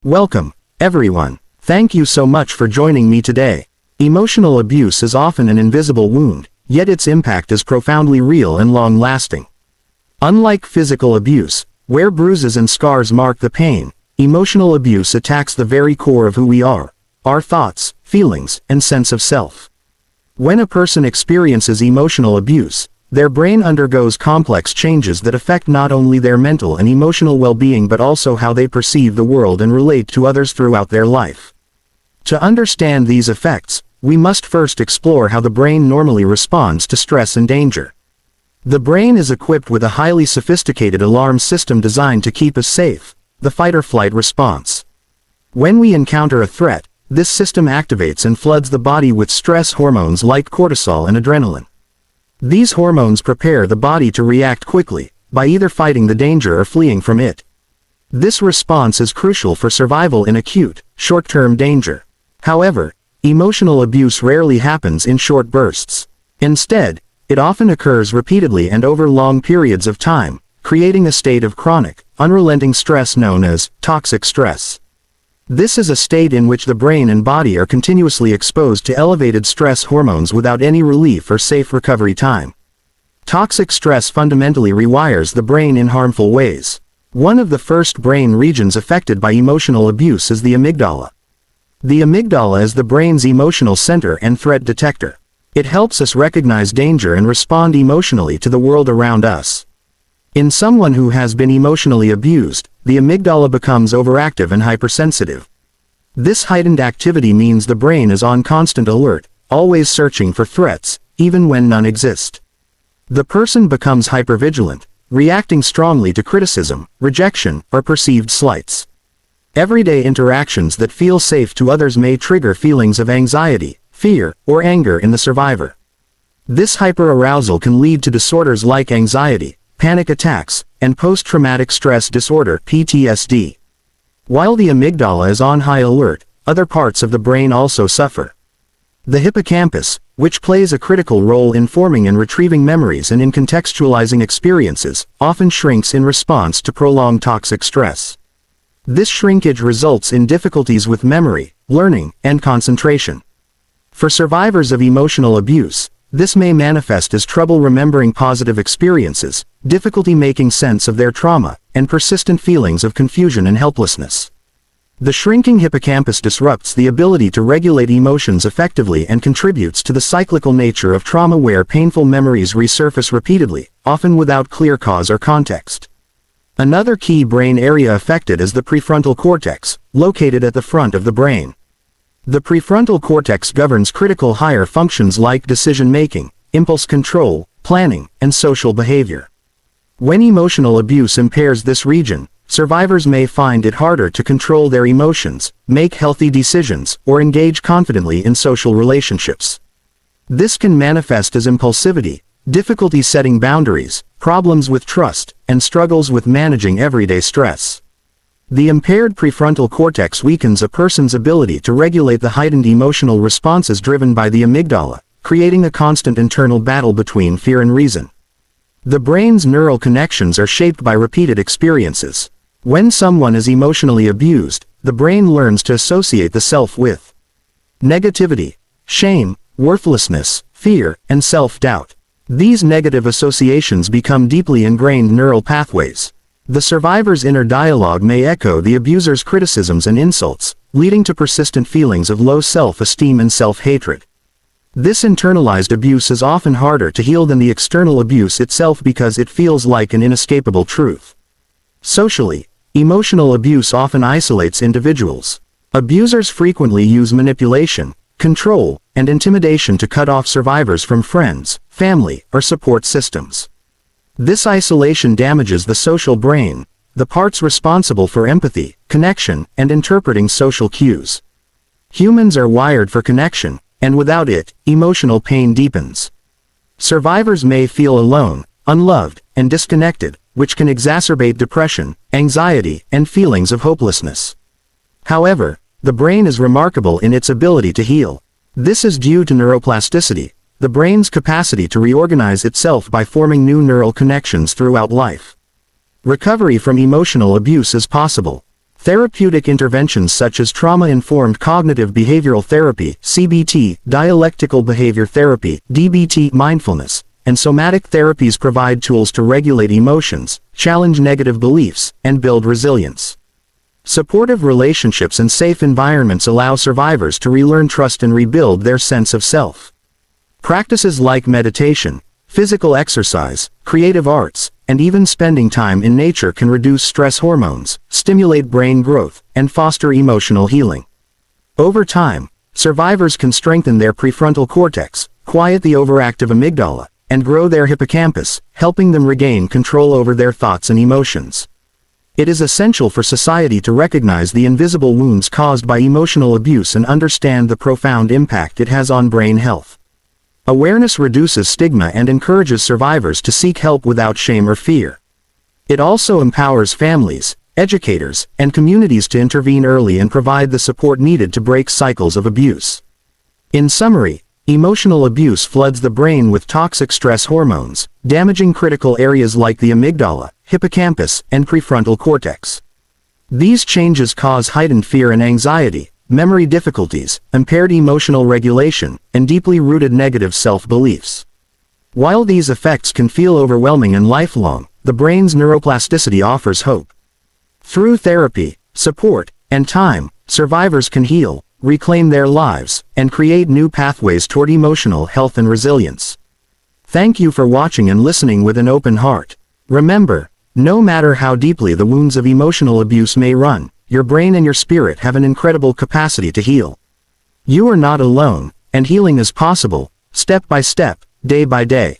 Welcome, everyone. Thank you so much for joining me today. Emotional abuse is often an invisible wound, yet its impact is profoundly real and long-lasting. Unlike physical abuse, where bruises and scars mark the pain, emotional abuse attacks the very core of who we are, our thoughts, feelings, and sense of self. When a person experiences emotional abuse, their brain undergoes complex changes that affect not only their mental and emotional well-being but also how they perceive the world and relate to others throughout their life. To understand these effects, we must first explore how the brain normally responds to stress and danger. The brain is equipped with a highly sophisticated alarm system designed to keep us safe, the fight-or-flight response. When we encounter a threat, this system activates and floods the body with stress hormones like cortisol and adrenaline. These hormones prepare the body to react quickly, by either fighting the danger or fleeing from it. This response is crucial for survival in acute, short-term danger. However, emotional abuse rarely happens in short bursts. Instead, it often occurs repeatedly and over long periods of time, creating a state of chronic, unrelenting stress known as toxic stress. This is a state in which the brain and body are continuously exposed to elevated stress hormones without any relief or safe recovery time. Toxic stress fundamentally rewires the brain in harmful ways. One of the first brain regions affected by emotional abuse is the amygdala. The amygdala is the brain's emotional center and threat detector. It helps us recognize danger and respond emotionally to the world around us. In someone who has been emotionally abused, the amygdala becomes overactive and hypersensitive. This heightened activity means the brain is on constant alert, always searching for threats, even when none exist. The person becomes hypervigilant, reacting strongly to criticism, rejection, or perceived slights. Everyday interactions that feel safe to others may trigger feelings of anxiety, fear, or anger in the survivor. This hyperarousal can lead to disorders like anxiety, panic attacks, and post-traumatic stress disorder (PTSD). While the amygdala is on high alert, other parts of the brain also suffer. The hippocampus, which plays a critical role in forming and retrieving memories and in contextualizing experiences, often shrinks in response to prolonged toxic stress. This shrinkage results in difficulties with memory, learning, and concentration. For survivors of emotional abuse, this may manifest as trouble remembering positive experiences, difficulty making sense of their trauma, and persistent feelings of confusion and helplessness. The shrinking hippocampus disrupts the ability to regulate emotions effectively and contributes to the cyclical nature of trauma where painful memories resurface repeatedly, often without clear cause or context. Another key brain area affected is the prefrontal cortex, located at the front of the brain. The prefrontal cortex governs critical higher functions like decision-making, impulse control, planning, and social behavior. When emotional abuse impairs this region, survivors may find it harder to control their emotions, make healthy decisions, or engage confidently in social relationships. This can manifest as impulsivity, difficulty setting boundaries, problems with trust, and struggles with managing everyday stress. The impaired prefrontal cortex weakens a person's ability to regulate the heightened emotional responses driven by the amygdala, creating a constant internal battle between fear and reason. The brain's neural connections are shaped by repeated experiences. When someone is emotionally abused, the brain learns to associate the self with negativity, shame, worthlessness, fear, and self-doubt. These negative associations become deeply ingrained neural pathways. The survivor's inner dialogue may echo the abuser's criticisms and insults, leading to persistent feelings of low self-esteem and self-hatred. This internalized abuse is often harder to heal than the external abuse itself because it feels like an inescapable truth. Socially, emotional abuse often isolates individuals. Abusers frequently use manipulation, control, and intimidation to cut off survivors from friends, family, or support systems. This isolation damages the social brain, the parts responsible for empathy, connection, and interpreting social cues. Humans are wired for connection, and without it, emotional pain deepens. Survivors may feel alone, unloved, and disconnected, which can exacerbate depression, anxiety, and feelings of hopelessness. However, the brain is remarkable in its ability to heal. This is due to neuroplasticity, the brain's capacity to reorganize itself by forming new neural connections throughout life. Recovery from emotional abuse is possible. Therapeutic interventions such as trauma-informed cognitive behavioral therapy, CBT, dialectical behavior therapy, DBT, mindfulness, and somatic therapies provide tools to regulate emotions, challenge negative beliefs, and build resilience. Supportive relationships and safe environments allow survivors to relearn trust and rebuild their sense of self. Practices like meditation, physical exercise, creative arts, and even spending time in nature can reduce stress hormones, stimulate brain growth, and foster emotional healing. Over time, survivors can strengthen their prefrontal cortex, quiet the overactive amygdala, and grow their hippocampus, helping them regain control over their thoughts and emotions. It is essential for society to recognize the invisible wounds caused by emotional abuse and understand the profound impact it has on brain health. Awareness reduces stigma and encourages survivors to seek help without shame or fear. It also empowers families, educators, and communities to intervene early and provide the support needed to break cycles of abuse. In summary, emotional abuse floods the brain with toxic stress hormones, damaging critical areas like the amygdala, hippocampus, and prefrontal cortex. These changes cause heightened fear and anxiety, memory difficulties, impaired emotional regulation, and deeply rooted negative self-beliefs. While these effects can feel overwhelming and lifelong, the brain's neuroplasticity offers hope. Through therapy, support, and time, survivors can heal, reclaim their lives, and create new pathways toward emotional health and resilience. Thank you for watching and listening with an open heart. Remember, no matter how deeply the wounds of emotional abuse may run, your brain and your spirit have an incredible capacity to heal. You are not alone, and healing is possible, step by step, day by day.